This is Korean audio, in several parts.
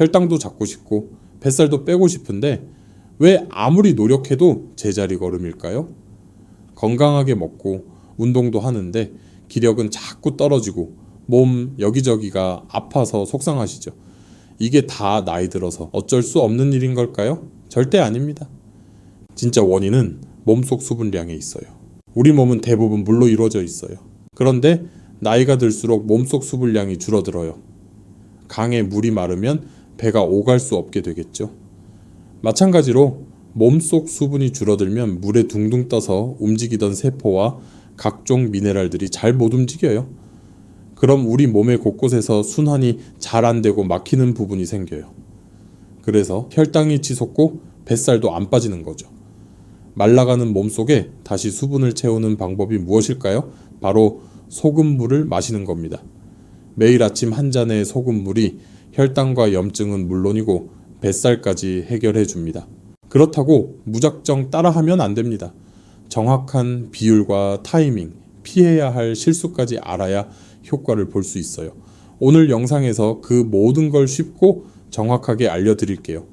혈당도 잡고 싶고 뱃살도 빼고 싶은데 왜 아무리 노력해도 제자리 걸음일까요? 건강하게 먹고 운동도 하는데 기력은 자꾸 떨어지고 몸 여기저기가 아파서 속상하시죠. 이게 다 나이 들어서 어쩔 수 없는 일인 걸까요? 절대 아닙니다. 진짜 원인은 몸속 수분량에 있어요. 우리 몸은 대부분 물로 이루어져 있어요. 그런데 나이가 들수록 몸속 수분량이 줄어들어요. 강에 물이 마르면 배가 오갈 수 없게 되겠죠. 마찬가지로 몸속 수분이 줄어들면 물에 둥둥 떠서 움직이던 세포와 각종 미네랄들이 잘 못 움직여요. 그럼 우리 몸의 곳곳에서 순환이 잘 안 되고 막히는 부분이 생겨요. 그래서 혈당이 치솟고 뱃살도 안 빠지는 거죠. 말라가는 몸속에 다시 수분을 채우는 방법이 무엇일까요? 바로 소금물을 마시는 겁니다. 매일 아침 한 잔의 소금물이 혈당과 염증은 물론이고 뱃살까지 해결해 줍니다. 그렇다고 무작정 따라하면 안 됩니다. 정확한 비율과 타이밍, 피해야 할 실수까지 알아야 효과를 볼 수 있어요. 오늘 영상에서 그 모든 걸 쉽고 정확하게 알려드릴게요.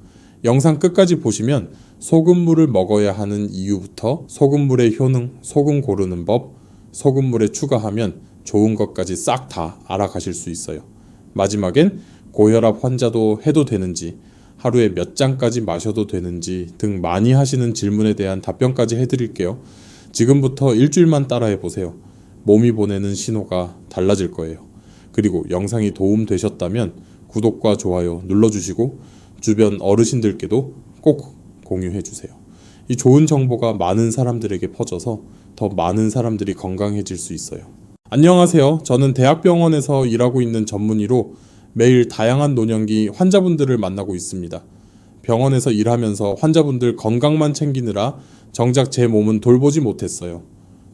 영상 끝까지 보시면 소금물을 먹어야 하는 이유부터 소금물의 효능, 소금 고르는 법, 소금물에 추가하면 좋은 것까지 싹 다 알아가실 수 있어요. 마지막엔 고혈압 환자도 해도 되는지, 하루에 몇 잔까지 마셔도 되는지 등 많이 하시는 질문에 대한 답변까지 해드릴게요. 지금부터 일주일만 따라해 보세요. 몸이 보내는 신호가 달라질 거예요. 그리고 영상이 도움되셨다면 구독과 좋아요 눌러주시고 주변 어르신들께도 꼭 공유해주세요. 이 좋은 정보가 많은 사람들에게 퍼져서 더 많은 사람들이 건강해질 수 있어요. 안녕하세요. 저는 대학병원에서 일하고 있는 전문의로 매일 다양한 노년기 환자분들을 만나고 있습니다. 병원에서 일하면서 환자분들 건강만 챙기느라 정작 제 몸은 돌보지 못했어요.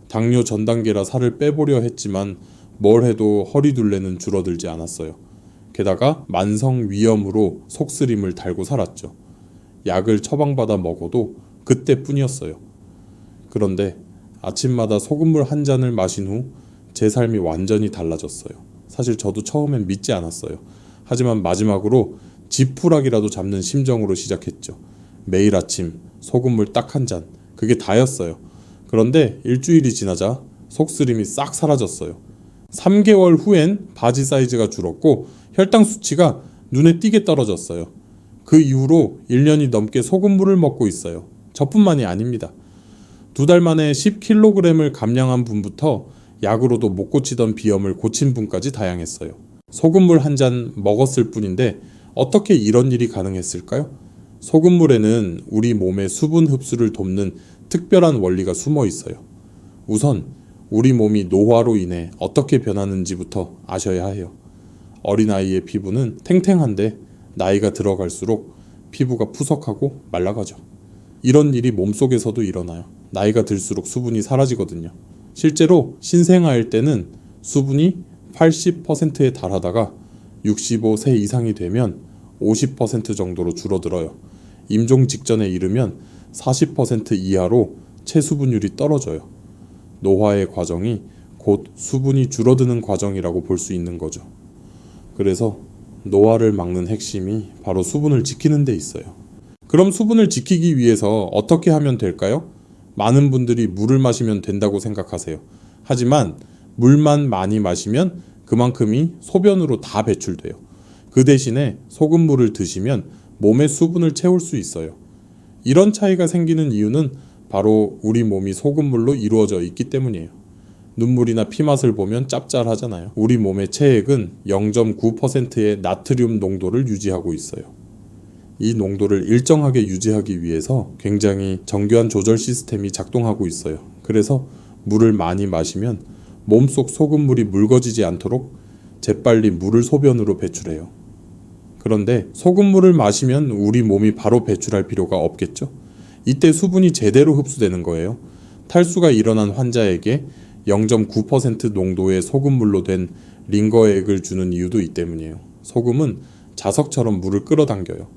당뇨 전 단계라 살을 빼보려 했지만 뭘 해도 허리둘레는 줄어들지 않았어요. 게다가 만성 위염으로 속쓰림을 달고 살았죠. 약을 처방받아 먹어도 그때뿐이었어요. 그런데 아침마다 소금물 한 잔을 마신 후 제 삶이 완전히 달라졌어요. 사실 저도 처음엔 믿지 않았어요. 하지만 마지막으로 지푸라기라도 잡는 심정으로 시작했죠. 매일 아침 소금물 딱 한 잔, 그게 다였어요. 그런데 일주일이 지나자 속쓰림이 싹 사라졌어요. 3개월 후엔 바지 사이즈가 줄었고 혈당 수치가 눈에 띄게 떨어졌어요. 그 이후로 1년이 넘게 소금물을 먹고 있어요. 저뿐만이 아닙니다. 2달 만에 10kg을 감량한 분부터 약으로도 못 고치던 비염을 고친 분까지 다양했어요. 소금물 한 잔 먹었을 뿐인데 어떻게 이런 일이 가능했을까요? 소금물에는 우리 몸의 수분 흡수를 돕는 특별한 원리가 숨어 있어요. 우선 우리 몸이 노화로 인해 어떻게 변하는지부터 아셔야 해요. 어린아이의 피부는 탱탱한데 나이가 들어갈수록 피부가 푸석하고 말라가죠. 이런 일이 몸속에서도 일어나요. 나이가 들수록 수분이 사라지거든요. 실제로 신생아일 때는 수분이 80%에 달하다가 65세 이상이 되면 50% 정도로 줄어들어요. 임종 직전에 이르면 40% 이하로 체수분율이 떨어져요. 노화의 과정이 곧 수분이 줄어드는 과정이라고 볼 수 있는 거죠. 그래서 노화를 막는 핵심이 바로 수분을 지키는 데 있어요. 그럼 수분을 지키기 위해서 어떻게 하면 될까요? 많은 분들이 물을 마시면 된다고 생각하세요. 하지만 물만 많이 마시면 그만큼이 소변으로 다 배출돼요. 그 대신에 소금물을 드시면 몸의 수분을 채울 수 있어요. 이런 차이가 생기는 이유는 바로 우리 몸이 소금물로 이루어져 있기 때문이에요. 눈물이나 피맛을 보면 짭짤하잖아요. 우리 몸의 체액은 0.9%의 나트륨 농도를 유지하고 있어요. 이 농도를 일정하게 유지하기 위해서 굉장히 정교한 조절 시스템이 작동하고 있어요. 그래서 물을 많이 마시면 몸속 소금물이 묽어지지 않도록 재빨리 물을 소변으로 배출해요. 그런데 소금물을 마시면 우리 몸이 바로 배출할 필요가 없겠죠? 이때 수분이 제대로 흡수되는 거예요. 탈수가 일어난 환자에게 0.9% 농도의 소금물로 된 링거액을 주는 이유도 이 때문이에요. 소금은 자석처럼 물을 끌어당겨요.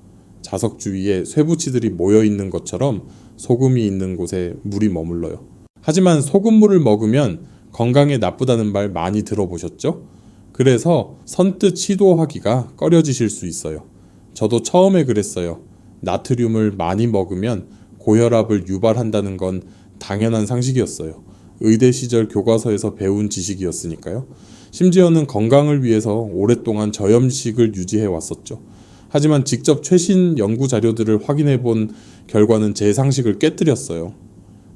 자석 주위에 쇠붙이들이 모여있는 것처럼 소금이 있는 곳에 물이 머물러요. 하지만 소금물을 먹으면 건강에 나쁘다는 말 많이 들어보셨죠? 그래서 선뜻 시도하기가 꺼려지실 수 있어요. 저도 처음에 그랬어요. 나트륨을 많이 먹으면 고혈압을 유발한다는 건 당연한 상식이었어요. 의대 시절 교과서에서 배운 지식이었으니까요. 심지어는 건강을 위해서 오랫동안 저염식을 유지해 왔었죠. 하지만 직접 최신 연구 자료들을 확인해 본 결과는 제 상식을 깨뜨렸어요.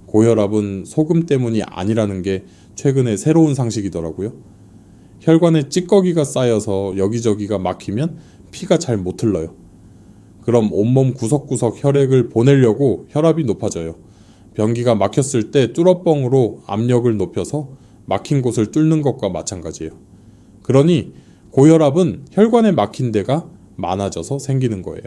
고혈압은 소금 때문이 아니라는 게 최근에 새로운 상식이더라고요. 혈관에 찌꺼기가 쌓여서 여기저기가 막히면 피가 잘 못 흘러요. 그럼 온몸 구석구석 혈액을 보내려고 혈압이 높아져요. 변기가 막혔을 때 뚫어뻥으로 압력을 높여서 막힌 곳을 뚫는 것과 마찬가지예요. 그러니 고혈압은 혈관에 막힌 데가 많아져서 생기는 거예요.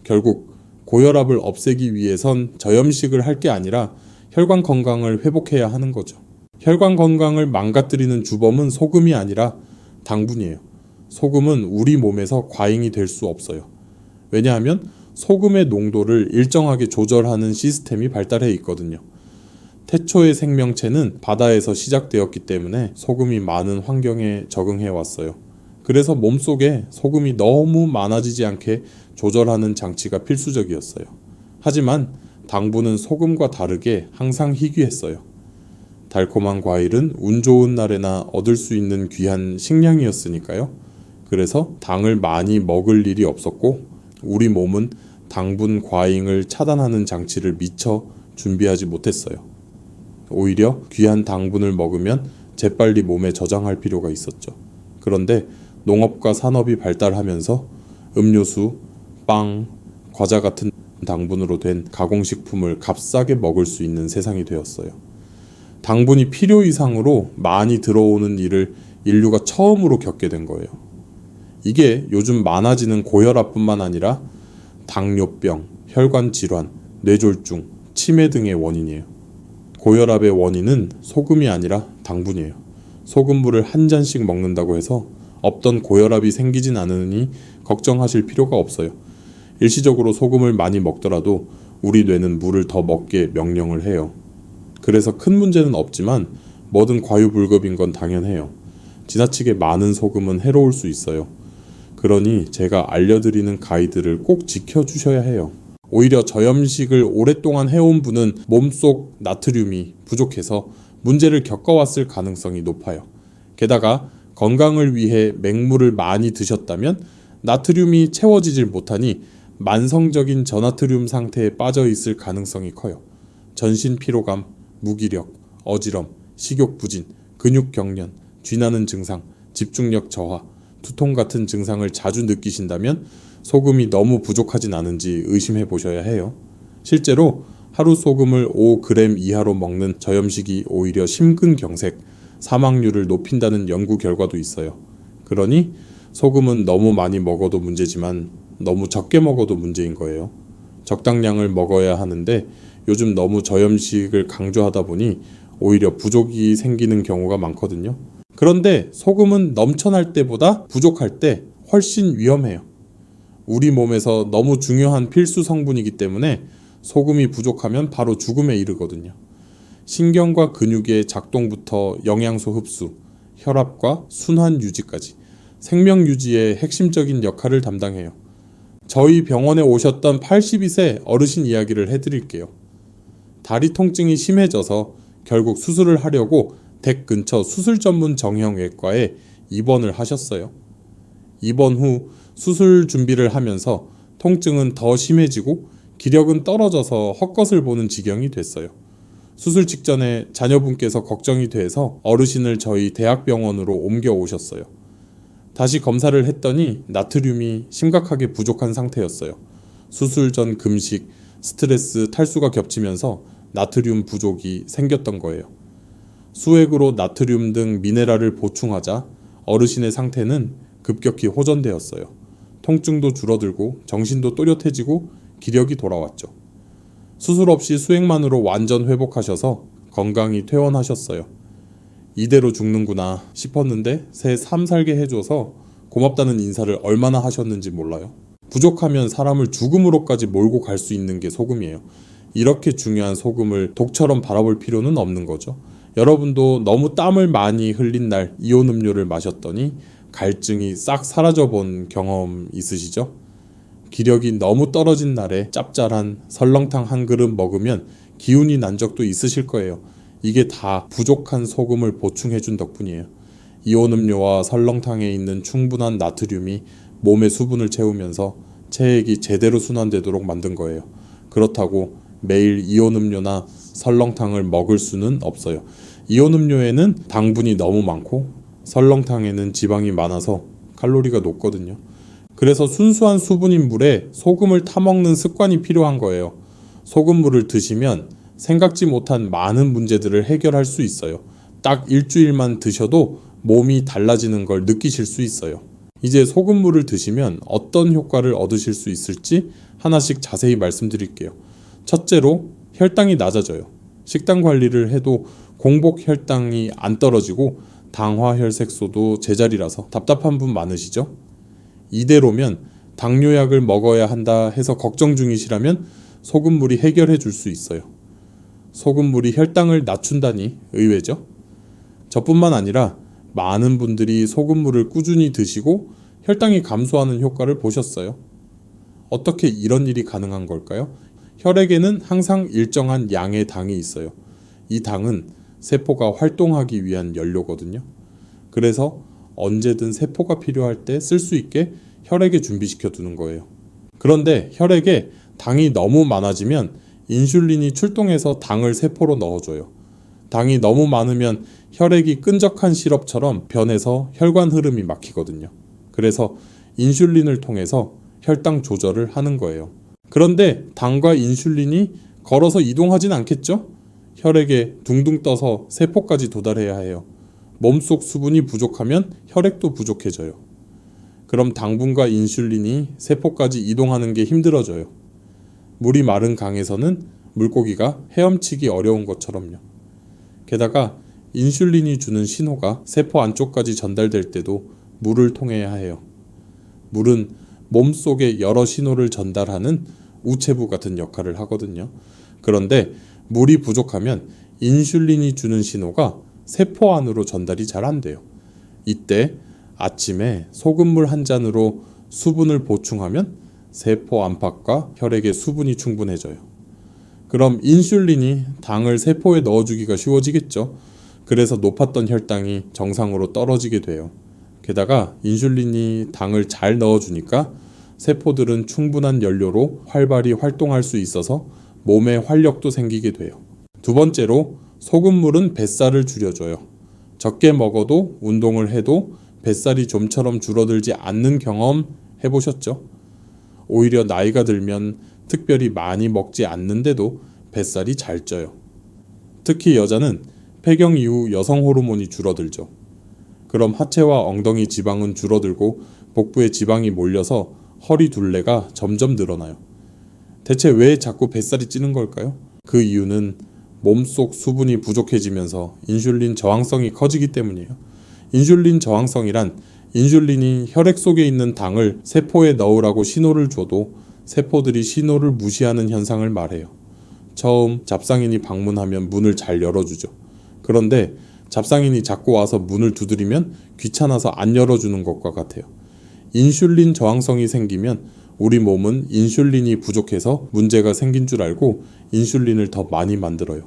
결국 고혈압을 없애기 위해선 저염식을 할 게 아니라 혈관 건강을 회복해야 하는 거죠. 혈관 건강을 망가뜨리는 주범은 소금이 아니라 당분이에요. 소금은 우리 몸에서 과잉이 될 수 없어요. 왜냐하면 소금의 농도를 일정하게 조절하는 시스템이 발달해 있거든요. 태초의 생명체는 바다에서 시작되었기 때문에 소금이 많은 환경에 적응해 왔어요. 그래서 몸속에 소금이 너무 많아지지 않게 조절하는 장치가 필수적이었어요. 하지만 당분은 소금과 다르게 항상 희귀했어요. 달콤한 과일은 운 좋은 날에나 얻을 수 있는 귀한 식량이었으니까요. 그래서 당을 많이 먹을 일이 없었고 우리 몸은 당분 과잉을 차단하는 장치를 미처 준비하지 못했어요. 오히려 귀한 당분을 먹으면 재빨리 몸에 저장할 필요가 있었죠. 그런데 농업과 산업이 발달하면서 음료수, 빵, 과자 같은 당분으로 된 가공식품을 값싸게 먹을 수 있는 세상이 되었어요. 당분이 필요 이상으로 많이 들어오는 일을 인류가 처음으로 겪게 된 거예요. 이게 요즘 많아지는 고혈압뿐만 아니라 당뇨병, 혈관 질환, 뇌졸중, 치매 등의 원인이에요. 고혈압의 원인은 소금이 아니라 당분이에요. 소금물을 한 잔씩 먹는다고 해서 없던 고혈압이 생기진 않으니 걱정하실 필요가 없어요. 일시적으로 소금을 많이 먹더라도 우리 뇌는 물을 더 먹게 명령을 해요. 그래서 큰 문제는 없지만 뭐든 과유불급인 건 당연해요. 지나치게 많은 소금은 해로울 수 있어요. 그러니 제가 알려드리는 가이드를 꼭 지켜주셔야 해요. 오히려 저염식을 오랫동안 해온 분은 몸속 나트륨이 부족해서 문제를 겪어왔을 가능성이 높아요. 게다가 건강을 위해 맹물을 많이 드셨다면 나트륨이 채워지질 못하니 만성적인 저나트륨 상태에 빠져 있을 가능성이 커요. 전신 피로감, 무기력, 어지럼, 식욕 부진, 근육 경련, 쥐나는 증상, 집중력 저하, 두통 같은 증상을 자주 느끼신다면 소금이 너무 부족하진 않은지 의심해 보셔야 해요. 실제로 하루 소금을 5g 이하로 먹는 저염식이 오히려 심근경색, 사망률을 높인다는 연구 결과도 있어요. 그러니 소금은 너무 많이 먹어도 문제지만 너무 적게 먹어도 문제인 거예요. 적당량을 먹어야 하는데 요즘 너무 저염식을 강조하다 보니 오히려 부족이 생기는 경우가 많거든요. 그런데 소금은 넘쳐날 때보다 부족할 때 훨씬 위험해요. 우리 몸에서 너무 중요한 필수 성분이기 때문에 소금이 부족하면 바로 죽음에 이르거든요. 신경과 근육의 작동부터 영양소 흡수, 혈압과 순환 유지까지 생명 유지의 핵심적인 역할을 담당해요. 저희 병원에 오셨던 82세 어르신 이야기를 해드릴게요. 다리 통증이 심해져서 결국 수술을 하려고 댁 근처 수술 전문 정형외과에 입원을 하셨어요. 입원 후 수술 준비를 하면서 통증은 더 심해지고 기력은 떨어져서 헛것을 보는 지경이 됐어요. 수술 직전에 자녀분께서 걱정이 돼서 어르신을 저희 대학병원으로 옮겨 오셨어요. 다시 검사를 했더니 나트륨이 심각하게 부족한 상태였어요. 수술 전 금식, 스트레스, 탈수가 겹치면서 나트륨 부족이 생겼던 거예요. 수액으로 나트륨 등 미네랄을 보충하자 어르신의 상태는 급격히 호전되었어요. 통증도 줄어들고 정신도 또렷해지고 기력이 돌아왔죠. 수술 없이 수액만으로 완전 회복하셔서 건강히 퇴원하셨어요. 이대로 죽는구나 싶었는데 새 삶 살게 해줘서 고맙다는 인사를 얼마나 하셨는지 몰라요. 부족하면 사람을 죽음으로까지 몰고 갈 수 있는 게 소금이에요. 이렇게 중요한 소금을 독처럼 바라볼 필요는 없는 거죠. 여러분도 너무 땀을 많이 흘린 날 이온 음료를 마셨더니 갈증이 싹 사라져 본 경험 있으시죠? 기력이 너무 떨어진 날에 짭짤한 설렁탕 한 그릇 먹으면 기운이 난 적도 있으실 거예요. 이게 다 부족한 소금을 보충해준 덕분이에요. 이온 음료와 설렁탕에 있는 충분한 나트륨이 몸의 수분을 채우면서 체액이 제대로 순환되도록 만든 거예요. 그렇다고 매일 이온 음료나 설렁탕을 먹을 수는 없어요. 이온 음료에는 당분이 너무 많고 설렁탕에는 지방이 많아서 칼로리가 높거든요. 그래서 순수한 수분인 물에 소금을 타먹는 습관이 필요한 거예요. 소금물을 드시면 생각지 못한 많은 문제들을 해결할 수 있어요. 딱 일주일만 드셔도 몸이 달라지는 걸 느끼실 수 있어요. 이제 소금물을 드시면 어떤 효과를 얻으실 수 있을지 하나씩 자세히 말씀드릴게요. 첫째로 혈당이 낮아져요. 식단 관리를 해도 공복 혈당이 안 떨어지고 당화혈색소도 제자리라서 답답한 분 많으시죠? 이대로면 당뇨약을 먹어야 한다 해서 걱정 중이시라면 소금물이 해결해 줄 수 있어요. 소금물이 혈당을 낮춘다니 의외죠? 저뿐만 아니라 많은 분들이 소금물을 꾸준히 드시고 혈당이 감소하는 효과를 보셨어요. 어떻게 이런 일이 가능한 걸까요? 혈액에는 항상 일정한 양의 당이 있어요. 이 당은 세포가 활동하기 위한 연료거든요. 그래서 언제든 세포가 필요할 때 쓸 수 있게 혈액에 준비시켜 두는 거예요. 그런데 혈액에 당이 너무 많아지면 인슐린이 출동해서 당을 세포로 넣어줘요. 당이 너무 많으면 혈액이 끈적한 시럽처럼 변해서 혈관 흐름이 막히거든요. 그래서 인슐린을 통해서 혈당 조절을 하는 거예요. 그런데 당과 인슐린이 걸어서 이동하진 않겠죠? 혈액에 둥둥 떠서 세포까지 도달해야 해요. 몸속 수분이 부족하면 혈액도 부족해져요. 그럼 당분과 인슐린이 세포까지 이동하는 게 힘들어져요. 물이 마른 강에서는 물고기가 헤엄치기 어려운 것처럼요. 게다가 인슐린이 주는 신호가 세포 안쪽까지 전달될 때도 물을 통해야 해요. 물은 몸속에 여러 신호를 전달하는 우체부 같은 역할을 하거든요. 그런데 물이 부족하면 인슐린이 주는 신호가 세포 안으로 전달이 잘 안 돼요. 이때 아침에 소금물 한 잔으로 수분을 보충하면 세포 안팎과 혈액의 수분이 충분해져요. 그럼 인슐린이 당을 세포에 넣어주기가 쉬워지겠죠. 그래서 높았던 혈당이 정상으로 떨어지게 돼요. 게다가 인슐린이 당을 잘 넣어주니까 세포들은 충분한 연료로 활발히 활동할 수 있어서 몸에 활력도 생기게 돼요. 두 번째로 소금물은 뱃살을 줄여줘요. 적게 먹어도 운동을 해도 뱃살이 좀처럼 줄어들지 않는 경험 해보셨죠? 오히려 나이가 들면 특별히 많이 먹지 않는데도 뱃살이 잘 쪄요. 특히 여자는 폐경 이후 여성 호르몬이 줄어들죠. 그럼 하체와 엉덩이 지방은 줄어들고 복부에 지방이 몰려서 허리 둘레가 점점 늘어나요. 대체 왜 자꾸 뱃살이 찌는 걸까요? 그 이유는 몸속 수분이 부족해지면서 인슐린 저항성이 커지기 때문이에요. 인슐린 저항성이란 인슐린이 혈액 속에 있는 당을 세포에 넣으라고 신호를 줘도 세포들이 신호를 무시하는 현상을 말해요. 처음 잡상인이 방문하면 문을 잘 열어주죠. 그런데 잡상인이 자꾸 와서 문을 두드리면 귀찮아서 안 열어주는 것과 같아요. 인슐린 저항성이 생기면 우리 몸은 인슐린이 부족해서 문제가 생긴 줄 알고 인슐린을 더 많이 만들어요.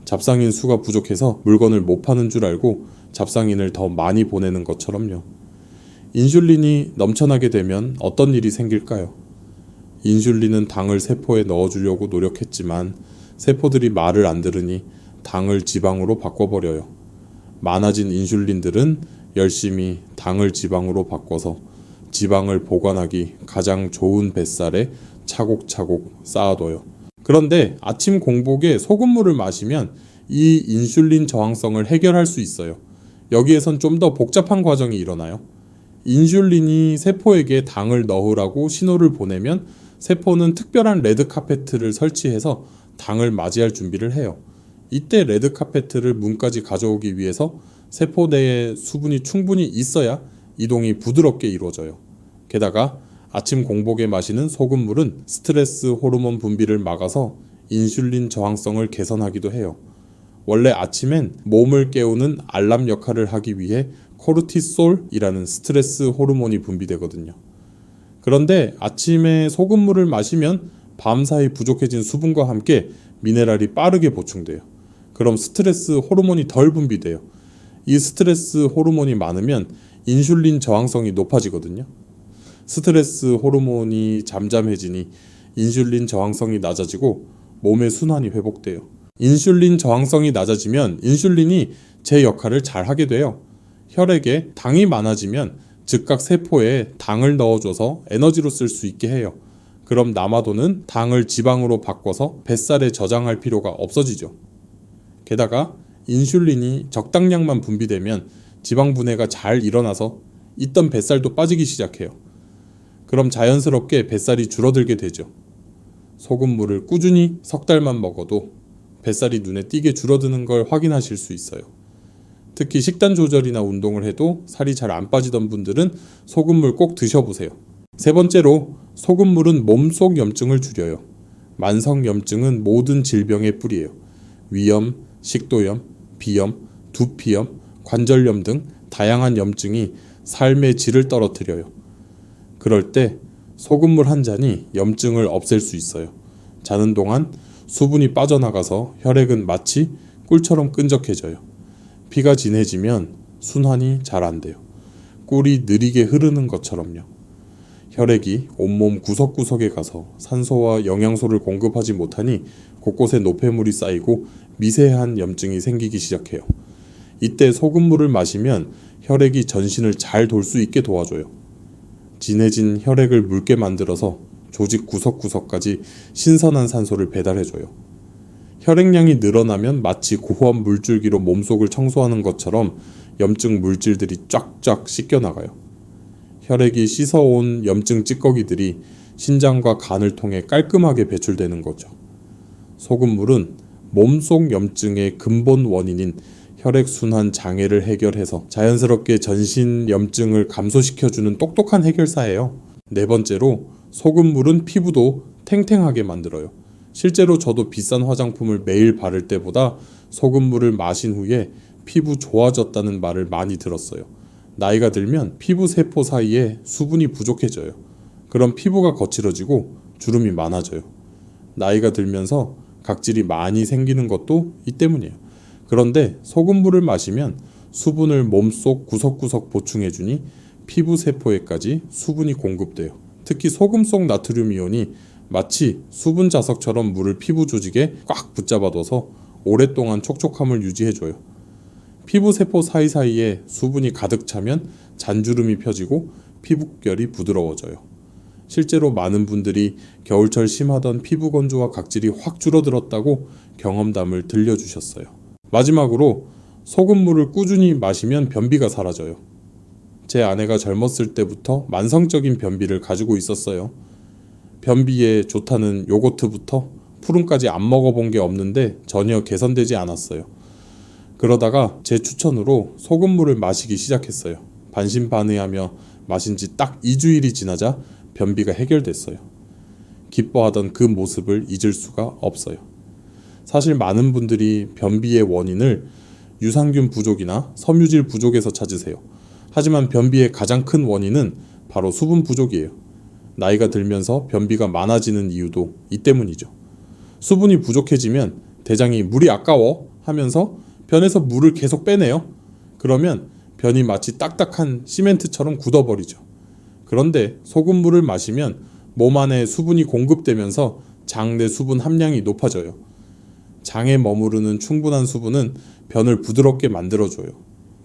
잡상인 수가 부족해서 물건을 못 파는 줄 알고 잡상인을 더 많이 보내는 것처럼요. 인슐린이 넘쳐나게 되면 어떤 일이 생길까요? 인슐린은 당을 세포에 넣어주려고 노력했지만 세포들이 말을 안 들으니 당을 지방으로 바꿔버려요. 많아진 인슐린들은 열심히 당을 지방으로 바꿔서 지방을 보관하기 가장 좋은 뱃살에 차곡차곡 쌓아둬요. 그런데 아침 공복에 소금물을 마시면 이 인슐린 저항성을 해결할 수 있어요. 여기에선 좀 더 복잡한 과정이 일어나요. 인슐린이 세포에게 당을 넣으라고 신호를 보내면 세포는 특별한 레드카페트를 설치해서 당을 맞이할 준비를 해요. 이때 레드카페트를 문까지 가져오기 위해서 세포 내에 수분이 충분히 있어야 이동이 부드럽게 이루어져요. 게다가 아침 공복에 마시는 소금물은 스트레스 호르몬 분비를 막아서 인슐린 저항성을 개선하기도 해요. 원래 아침엔 몸을 깨우는 알람 역할을 하기 위해 코르티솔이라는 스트레스 호르몬이 분비되거든요. 그런데 아침에 소금물을 마시면 밤사이 부족해진 수분과 함께 미네랄이 빠르게 보충돼요. 그럼 스트레스 호르몬이 덜 분비돼요. 이 스트레스 호르몬이 많으면 인슐린 저항성이 높아지거든요. 스트레스 호르몬이 잠잠해지니 인슐린 저항성이 낮아지고 몸의 순환이 회복돼요. 인슐린 저항성이 낮아지면 인슐린이 제 역할을 잘 하게 돼요. 혈액에 당이 많아지면 즉각 세포에 당을 넣어줘서 에너지로 쓸 수 있게 해요. 그럼 남아도는 당을 지방으로 바꿔서 뱃살에 저장할 필요가 없어지죠. 게다가 인슐린이 적당량만 분비되면 지방 분해가 잘 일어나서 있던 뱃살도 빠지기 시작해요. 그럼 자연스럽게 뱃살이 줄어들게 되죠. 소금물을 꾸준히 석 달만 먹어도 뱃살이 눈에 띄게 줄어드는 걸 확인하실 수 있어요. 특히 식단 조절이나 운동을 해도 살이 잘 안 빠지던 분들은 소금물 꼭 드셔보세요. 세 번째로, 소금물은 몸속 염증을 줄여요. 만성 염증은 모든 질병의 뿌리예요. 위염, 식도염, 비염, 두피염, 관절염 등 다양한 염증이 삶의 질을 떨어뜨려요. 그럴 때 소금물 한 잔이 염증을 없앨 수 있어요. 자는 동안 수분이 빠져나가서 혈액은 마치 꿀처럼 끈적해져요. 피가 진해지면 순환이 잘 안 돼요. 꿀이 느리게 흐르는 것처럼요. 혈액이 온몸 구석구석에 가서 산소와 영양소를 공급하지 못하니 곳곳에 노폐물이 쌓이고 미세한 염증이 생기기 시작해요. 이때 소금물을 마시면 혈액이 전신을 잘 돌 수 있게 도와줘요. 진해진 혈액을 묽게 만들어서 조직 구석구석까지 신선한 산소를 배달해줘요. 혈액량이 늘어나면 마치 고압 물줄기로 몸속을 청소하는 것처럼 염증 물질들이 쫙쫙 씻겨나가요. 혈액이 씻어온 염증 찌꺼기들이 신장과 간을 통해 깔끔하게 배출되는 거죠. 소금물은 몸속 염증의 근본 원인인 혈액순환 장애를 해결해서 자연스럽게 전신 염증을 감소시켜주는 똑똑한 해결사예요. 네 번째로, 소금물은 피부도 탱탱하게 만들어요. 실제로 저도 비싼 화장품을 매일 바를 때보다 소금물을 마신 후에 피부 좋아졌다는 말을 많이 들었어요. 나이가 들면 피부 세포 사이에 수분이 부족해져요. 그럼 피부가 거칠어지고 주름이 많아져요. 나이가 들면서 각질이 많이 생기는 것도 이 때문이에요. 그런데 소금물을 마시면 수분을 몸속 구석구석 보충해주니 피부 세포에까지 수분이 공급돼요. 특히 소금 속 나트륨 이온이 마치 수분 자석처럼 물을 피부 조직에 꽉 붙잡아둬서 오랫동안 촉촉함을 유지해줘요. 피부 세포 사이사이에 수분이 가득 차면 잔주름이 펴지고 피부결이 부드러워져요. 실제로 많은 분들이 겨울철 심하던 피부 건조와 각질이 확 줄어들었다고 경험담을 들려주셨어요. 마지막으로, 소금물을 꾸준히 마시면 변비가 사라져요. 제 아내가 젊었을 때부터 만성적인 변비를 가지고 있었어요. 변비에 좋다는 요거트부터 푸른까지 안 먹어본 게 없는데 전혀 개선되지 않았어요. 그러다가 제 추천으로 소금물을 마시기 시작했어요. 반신반의하며 마신 지 딱 2주일이 지나자 변비가 해결됐어요. 기뻐하던 그 모습을 잊을 수가 없어요. 사실 많은 분들이 변비의 원인을 유산균 부족이나 섬유질 부족에서 찾으세요. 하지만 변비의 가장 큰 원인은 바로 수분 부족이에요. 나이가 들면서 변비가 많아지는 이유도 이 때문이죠. 수분이 부족해지면 대장이 물이 아까워 하면서 변에서 물을 계속 빼내요. 그러면 변이 마치 딱딱한 시멘트처럼 굳어버리죠. 그런데 소금물을 마시면 몸 안에 수분이 공급되면서 장 내 수분 함량이 높아져요. 장에 머무르는 충분한 수분은 변을 부드럽게 만들어줘요.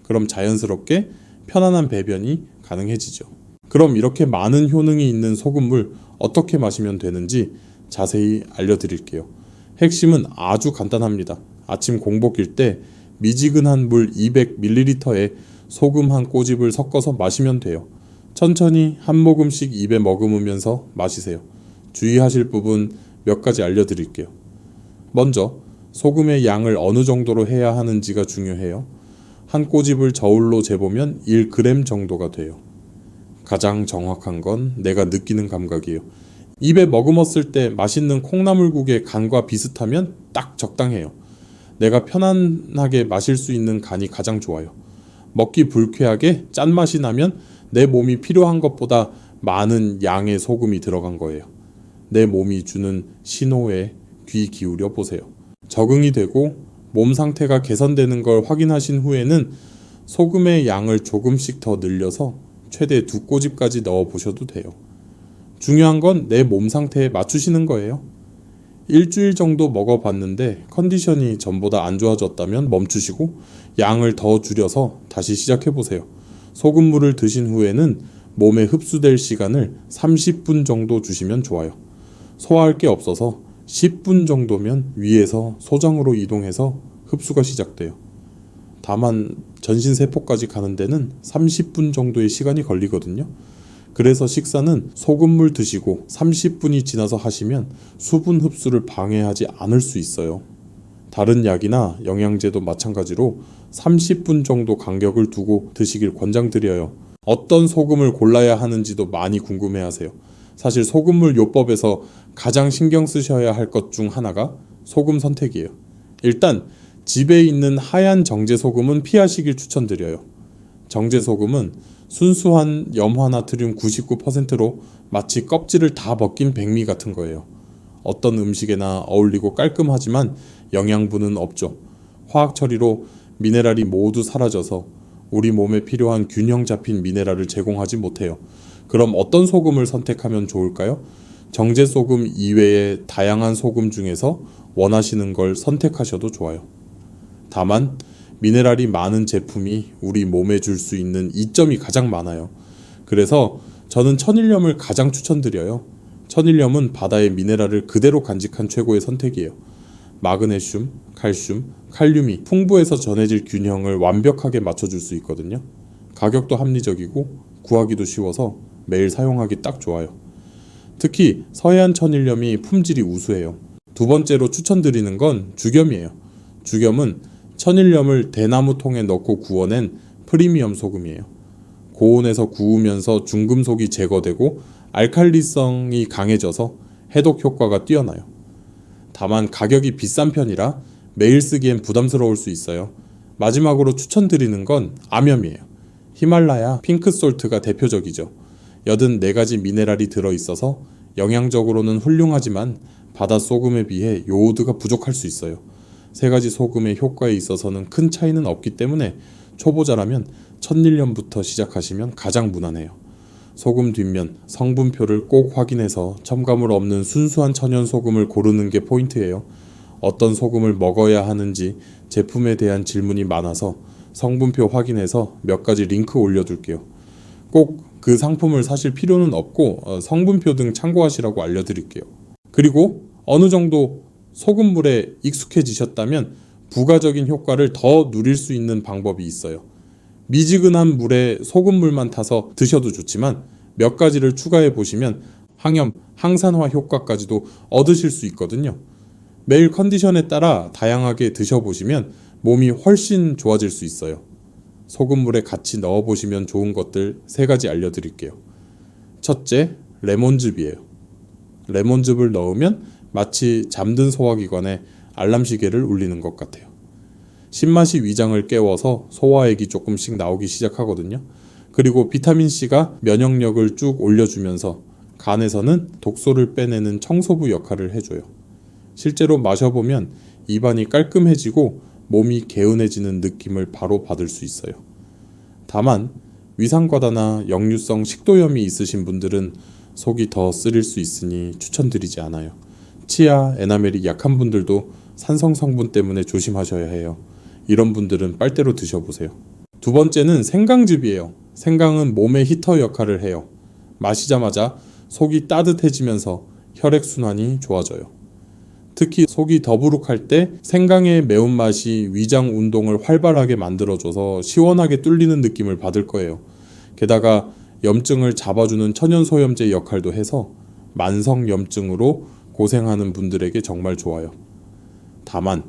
그럼 자연스럽게 편안한 배변이 가능해지죠. 그럼 이렇게 많은 효능이 있는 소금물 어떻게 마시면 되는지 자세히 알려드릴게요. 핵심은 아주 간단합니다. 아침 공복일 때 미지근한 물 200ml에 소금 한 꼬집을 섞어서 마시면 돼요. 천천히 한 모금씩 입에 머금으면서 마시세요. 주의하실 부분 몇 가지 알려드릴게요. 먼저 소금의 양을 어느 정도로 해야 하는지가 중요해요. 한 꼬집을 저울로 재보면 1g 정도가 돼요. 가장 정확한 건 내가 느끼는 감각이에요. 입에 머금었을 때 맛있는 콩나물국의 간과 비슷하면 딱 적당해요. 내가 편안하게 마실 수 있는 간이 가장 좋아요. 먹기 불쾌하게 짠맛이 나면 내 몸이 필요한 것보다 많은 양의 소금이 들어간 거예요. 내 몸이 주는 신호에 귀 기울여 보세요. 적응이 되고 몸 상태가 개선되는 걸 확인하신 후에는 소금의 양을 조금씩 더 늘려서 최대 2꼬집까지 넣어 보셔도 돼요. 중요한 건 내 몸 상태에 맞추시는 거예요. 일주일 정도 먹어봤는데 컨디션이 전보다 안 좋아졌다면 멈추시고 양을 더 줄여서 다시 시작해보세요. 소금물을 드신 후에는 몸에 흡수될 시간을 30분 정도 주시면 좋아요. 소화할 게 없어서 10분 정도면 위에서 소장으로 이동해서 흡수가 시작돼요. 다만 전신세포까지 가는 데는 30분 정도의 시간이 걸리거든요. 그래서 식사는 소금물 드시고 30분이 지나서 하시면 수분 흡수를 방해하지 않을 수 있어요. 다른 약이나 영양제도 마찬가지로 30분 정도 간격을 두고 드시길 권장드려요. 어떤 소금을 골라야 하는지도 많이 궁금해하세요. 사실 소금물 요법에서 가장 신경 쓰셔야 할 것 중 하나가 소금 선택이에요. 일단 집에 있는 하얀 정제소금은 피하시길 추천드려요. 정제소금은 순수한 염화나트륨 99%로 마치 껍질을 다 벗긴 백미 같은 거예요. 어떤 음식에나 어울리고 깔끔하지만 영양분은 없죠. 화학 처리로 미네랄이 모두 사라져서 우리 몸에 필요한 균형 잡힌 미네랄을 제공하지 못해요. 그럼 어떤 소금을 선택하면 좋을까요? 정제소금 이외의 다양한 소금 중에서 원하시는 걸 선택하셔도 좋아요. 다만 미네랄이 많은 제품이 우리 몸에 줄 수 있는 이점이 가장 많아요. 그래서 저는 천일염을 가장 추천드려요. 천일염은 바다의 미네랄을 그대로 간직한 최고의 선택이에요. 마그네슘, 칼슘, 칼륨이 풍부해서 전해질 균형을 완벽하게 맞춰줄 수 있거든요. 가격도 합리적이고 구하기도 쉬워서 매일 사용하기 딱 좋아요. 특히 서해안 천일염이 품질이 우수해요. 두 번째로 추천드리는 건 죽염이에요. 죽염은 천일염을 대나무통에 넣고 구워낸 프리미엄 소금이에요. 고온에서 구우면서 중금속이 제거되고 알칼리성이 강해져서 해독 효과가 뛰어나요. 다만 가격이 비싼 편이라 매일 쓰기엔 부담스러울 수 있어요. 마지막으로 추천드리는 건 암염이에요. 히말라야 핑크솔트가 대표적이죠. 84가지 미네랄이 들어있어서 영양적으로는 훌륭하지만 바닷소금에 비해 요오드가 부족할 수 있어요. 3가지 소금의 효과에 있어서는 큰 차이는 없기 때문에 초보자라면 천일염부터 시작하시면 가장 무난해요. 소금 뒷면 성분표를 꼭 확인해서 첨가물 없는 순수한 천연 소금을 고르는 게 포인트예요. 어떤 소금을 먹어야 하는지 제품에 대한 질문이 많아서 성분표 확인해서 몇 가지 링크 올려둘게요. 꼭 그 상품을 사실 필요는 없고 성분표 등 참고하시라고 알려드릴게요. 그리고 어느 정도 소금물에 익숙해지셨다면 부가적인 효과를 더 누릴 수 있는 방법이 있어요. 미지근한 물에 소금물만 타서 드셔도 좋지만 몇 가지를 추가해 보시면 항염, 항산화 효과까지도 얻으실 수 있거든요. 매일 컨디션에 따라 다양하게 드셔보시면 몸이 훨씬 좋아질 수 있어요. 소금물에 같이 넣어보시면 좋은 것들 3가지 알려드릴게요. 첫째, 레몬즙이에요. 레몬즙을 넣으면 마치 잠든 소화기관에 알람시계를 울리는 것 같아요. 신맛이 위장을 깨워서 소화액이 조금씩 나오기 시작하거든요. 그리고 비타민C가 면역력을 쭉 올려주면서 간에서는 독소를 빼내는 청소부 역할을 해줘요. 실제로 마셔보면 입안이 깔끔해지고 몸이 개운해지는 느낌을 바로 받을 수 있어요. 다만 위산과다나 역류성 식도염이 있으신 분들은 속이 더 쓰릴 수 있으니 추천드리지 않아요. 치아, 에나멜이 약한 분들도 산성 성분 때문에 조심하셔야 해요. 이런 분들은 빨대로 드셔보세요. 두 번째는 생강즙이에요. 생강은 몸의 히터 역할을 해요. 마시자마자 속이 따뜻해지면서 혈액순환이 좋아져요. 특히 속이 더부룩할 때 생강의 매운맛이 위장 운동을 활발하게 만들어줘서 시원하게 뚫리는 느낌을 받을 거예요. 게다가 염증을 잡아주는 천연소염제 역할도 해서 만성염증으로 고생하는 분들에게 정말 좋아요. 다만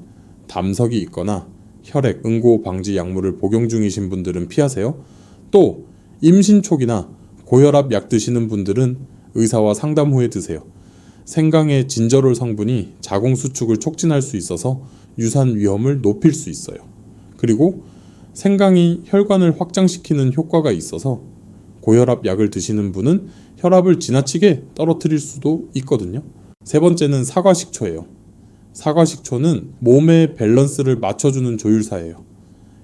담석이 있거나 혈액 응고 방지 약물을 복용 중이신 분들은 피하세요. 또 임신 초기나 고혈압 약 드시는 분들은 의사와 상담 후에 드세요. 생강의 진저롤 성분이 자궁 수축을 촉진할 수 있어서 유산 위험을 높일 수 있어요. 그리고 생강이 혈관을 확장시키는 효과가 있어서 고혈압 약을 드시는 분은 혈압을 지나치게 떨어뜨릴 수도 있거든요. 세 번째는 사과식초예요. 사과식초는 몸의 밸런스를 맞춰주는 조율사예요.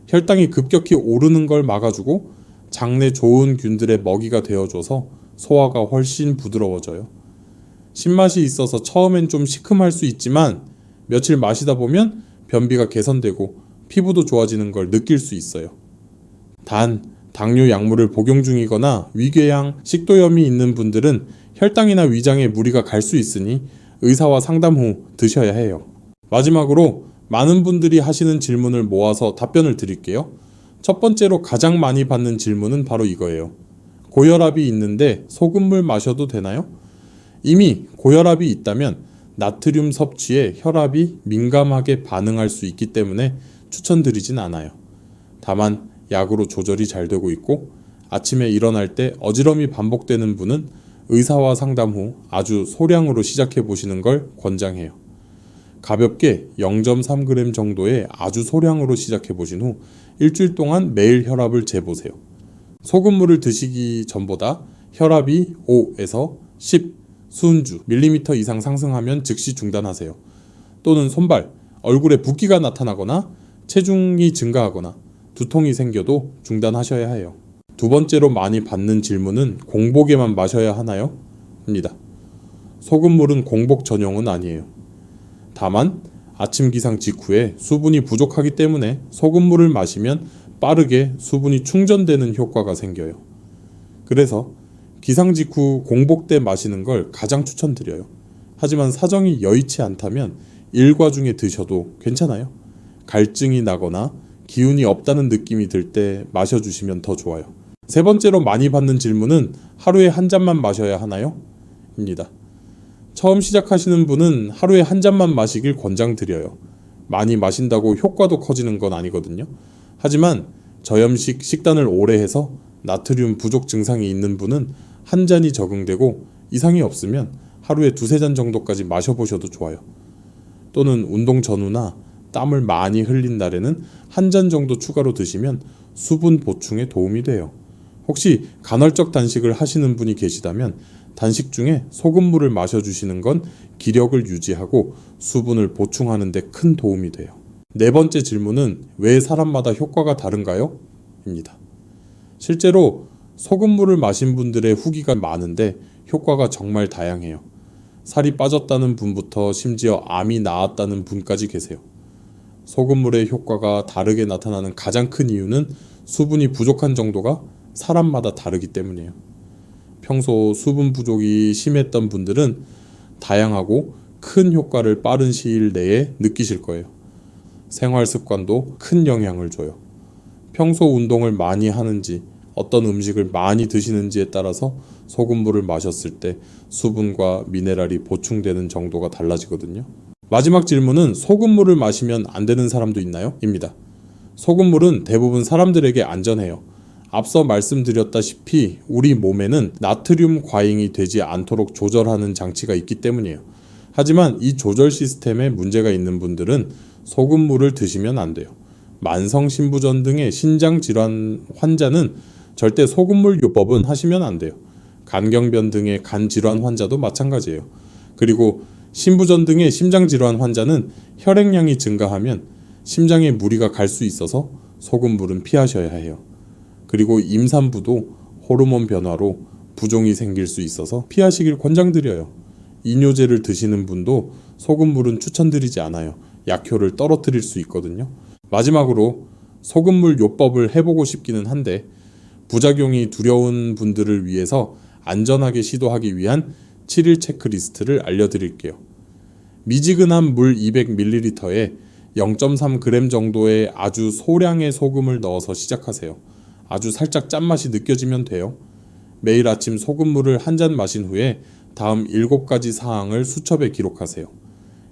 혈당이 급격히 오르는 걸 막아주고 장내 좋은 균들의 먹이가 되어줘서 소화가 훨씬 부드러워져요. 신맛이 있어서 처음엔 좀 시큼할 수 있지만 며칠 마시다 보면 변비가 개선되고 피부도 좋아지는 걸 느낄 수 있어요. 단, 당뇨 약물을 복용 중이거나 위궤양, 식도염이 있는 분들은 혈당이나 위장에 무리가 갈 수 있으니 의사와 상담 후 드셔야 해요. 마지막으로 많은 분들이 하시는 질문을 모아서 답변을 드릴게요. 첫 번째로 가장 많이 받는 질문은 바로 이거예요. 고혈압이 있는데 소금물 마셔도 되나요? 이미 고혈압이 있다면 나트륨 섭취에 혈압이 민감하게 반응할 수 있기 때문에 추천드리진 않아요. 다만 약으로 조절이 잘 되고 있고 아침에 일어날 때 어지럼이 반복되는 분은 의사와 상담 후 아주 소량으로 시작해 보시는 걸 권장해요. 가볍게 0.3g 정도의 아주 소량으로 시작해 보신 후 일주일 동안 매일 혈압을 재보세요. 소금물을 드시기 전보다 혈압이 5에서 10 수은주 밀리미터 이상 상승하면 즉시 중단하세요. 또는 손발, 얼굴에 붓기가 나타나거나 체중이 증가하거나 두통이 생겨도 중단하셔야 해요. 두 번째로 많이 받는 질문은 공복에만 마셔야 하나요? 입니다. 소금물은 공복 전용은 아니에요. 다만 아침 기상 직후에 수분이 부족하기 때문에 소금물을 마시면 빠르게 수분이 충전되는 효과가 생겨요. 그래서 기상 직후 공복 때 마시는 걸 가장 추천드려요. 하지만 사정이 여의치 않다면 일과 중에 드셔도 괜찮아요. 갈증이 나거나 기운이 없다는 느낌이 들 때 마셔주시면 더 좋아요. 세 번째로 많이 받는 질문은 하루에 한 잔만 마셔야 하나요? 입니다. 처음 시작하시는 분은 하루에 한 잔만 마시길 권장드려요. 많이 마신다고 효과도 커지는 건 아니거든요. 하지만 저염식 식단을 오래 해서 나트륨 부족 증상이 있는 분은 한 잔이 적응되고 이상이 없으면 하루에 두세 잔 정도까지 마셔보셔도 좋아요. 또는 운동 전후나 땀을 많이 흘린 날에는 한 잔 정도 추가로 드시면 수분 보충에 도움이 돼요. 혹시 간헐적 단식을 하시는 분이 계시다면 단식 중에 소금물을 마셔주시는 건 기력을 유지하고 수분을 보충하는 데 큰 도움이 돼요. 네 번째 질문은 왜 사람마다 효과가 다른가요? 입니다. 실제로 소금물을 마신 분들의 후기가 많은데 효과가 정말 다양해요. 살이 빠졌다는 분부터 심지어 암이 나았다는 분까지 계세요. 소금물의 효과가 다르게 나타나는 가장 큰 이유는 수분이 부족한 정도가 사람마다 다르기 때문이에요. 평소 수분 부족이 심했던 분들은 다양하고 큰 효과를 빠른 시일 내에 느끼실 거예요. 생활 습관도 큰 영향을 줘요. 평소 운동을 많이 하는지, 어떤 음식을 많이 드시는지에 따라서 소금물을 마셨을 때 수분과 미네랄이 보충되는 정도가 달라지거든요. 마지막 질문은 소금물을 마시면 안 되는 사람도 있나요? 입니다. 소금물은 대부분 사람들에게 안전해요. 앞서 말씀드렸다시피 우리 몸에는 나트륨 과잉이 되지 않도록 조절하는 장치가 있기 때문이에요. 하지만 이 조절 시스템에 문제가 있는 분들은 소금물을 드시면 안 돼요. 만성신부전 등의 신장질환 환자는 절대 소금물 요법은 하시면 안 돼요. 간경변 등의 간질환 환자도 마찬가지예요. 그리고 신부전 등의 심장질환 환자는 혈액량이 증가하면 심장에 무리가 갈 수 있어서 소금물은 피하셔야 해요. 그리고 임산부도 호르몬 변화로 부종이 생길 수 있어서 피하시길 권장드려요. 이뇨제를 드시는 분도 소금물은 추천드리지 않아요. 약효를 떨어뜨릴 수 있거든요. 마지막으로 소금물 요법을 해보고 싶기는 한데 부작용이 두려운 분들을 위해서 안전하게 시도하기 위한 7일 체크리스트를 알려드릴게요. 미지근한 물 200ml에 0.3g 정도의 아주 소량의 소금을 넣어서 시작하세요. 아주 살짝 짠맛이 느껴지면 돼요. 매일 아침 소금물을 한 잔 마신 후에 다음 7가지 사항을 수첩에 기록하세요.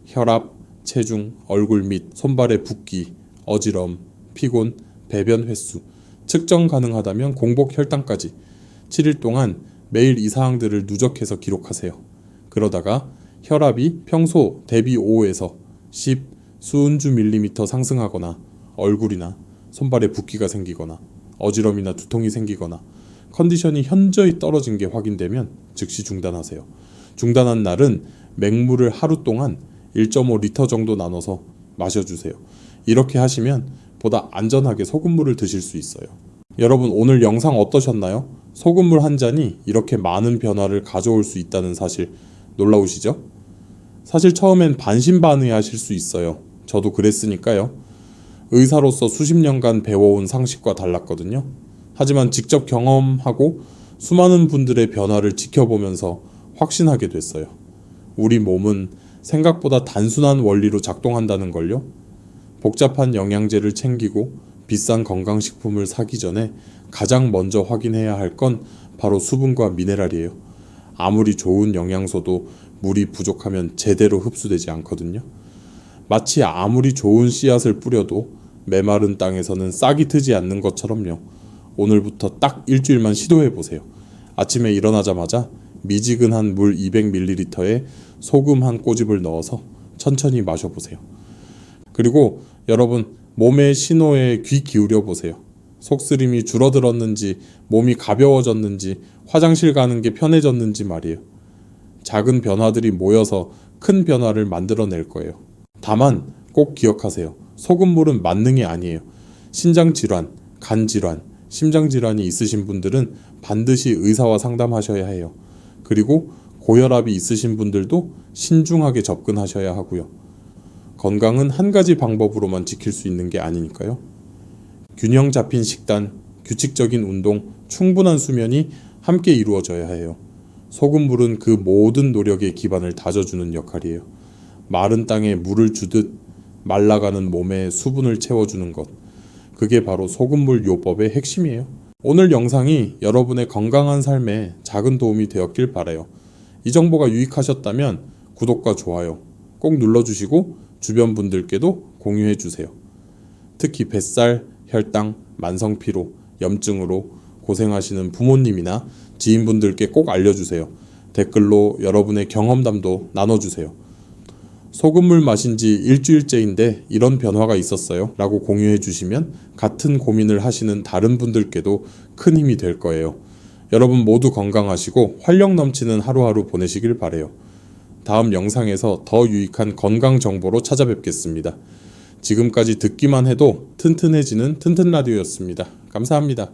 혈압, 체중, 얼굴 및 손발의 붓기, 어지럼, 피곤, 배변 횟수, 측정 가능하다면 공복 혈당까지 7일 동안 매일 이 사항들을 누적해서 기록하세요. 그러다가 혈압이 평소 대비 5에서 10 수은주 밀리미터 상승하거나 얼굴이나 손발에 붓기가 생기거나 어지럼이나 두통이 생기거나 컨디션이 현저히 떨어진 게 확인되면 즉시 중단하세요. 중단한 날은 맹물을 하루 동안 1.5리터 정도 나눠서 마셔주세요. 이렇게 하시면 보다 안전하게 소금물을 드실 수 있어요. 여러분, 오늘 영상 어떠셨나요? 소금물 한 잔이 이렇게 많은 변화를 가져올 수 있다는 사실 놀라우시죠? 사실 처음엔 반신반의하실 수 있어요. 저도 그랬으니까요. 의사로서 수십 년간 배워온 상식과 달랐거든요. 하지만 직접 경험하고 수많은 분들의 변화를 지켜보면서 확신하게 됐어요. 우리 몸은 생각보다 단순한 원리로 작동한다는 걸요. 복잡한 영양제를 챙기고 비싼 건강식품을 사기 전에 가장 먼저 확인해야 할 건 바로 수분과 미네랄이에요. 아무리 좋은 영양소도 물이 부족하면 제대로 흡수되지 않거든요. 마치 아무리 좋은 씨앗을 뿌려도 메마른 땅에서는 싹이 트지 않는 것처럼요. 오늘부터 딱 일주일만 시도해보세요. 아침에 일어나자마자 미지근한 물 200ml에 소금 한 꼬집을 넣어서 천천히 마셔보세요. 그리고 여러분, 몸의 신호에 귀 기울여 보세요. 속쓰림이 줄어들었는지, 몸이 가벼워졌는지, 화장실 가는 게 편해졌는지 말이에요. 작은 변화들이 모여서 큰 변화를 만들어낼 거예요. 다만 꼭 기억하세요. 소금물은 만능이 아니에요. 신장질환, 간질환, 심장질환이 있으신 분들은 반드시 의사와 상담하셔야 해요. 그리고 고혈압이 있으신 분들도 신중하게 접근하셔야 하고요. 건강은 한 가지 방법으로만 지킬 수 있는 게 아니니까요. 균형 잡힌 식단, 규칙적인 운동, 충분한 수면이 함께 이루어져야 해요. 소금물은 그 모든 노력의 기반을 다져주는 역할이에요. 마른 땅에 물을 주듯 말라가는 몸에 수분을 채워주는 것. 그게 바로 소금물 요법의 핵심이에요. 오늘 영상이 여러분의 건강한 삶에 작은 도움이 되었길 바라요. 이 정보가 유익하셨다면 구독과 좋아요 꼭 눌러주시고 주변 분들께도 공유해주세요. 특히 뱃살, 혈당, 만성피로, 염증으로 고생하시는 부모님이나 지인분들께 꼭 알려주세요. 댓글로 여러분의 경험담도 나눠주세요. 소금물 마신 지 일주일째인데 이런 변화가 있었어요 라고 공유해 주시면 같은 고민을 하시는 다른 분들께도 큰 힘이 될 거예요. 여러분 모두 건강하시고 활력 넘치는 하루하루 보내시길 바라요. 다음 영상에서 더 유익한 건강 정보로 찾아뵙겠습니다. 지금까지 듣기만 해도 튼튼해지는 튼튼라디오였습니다. 감사합니다.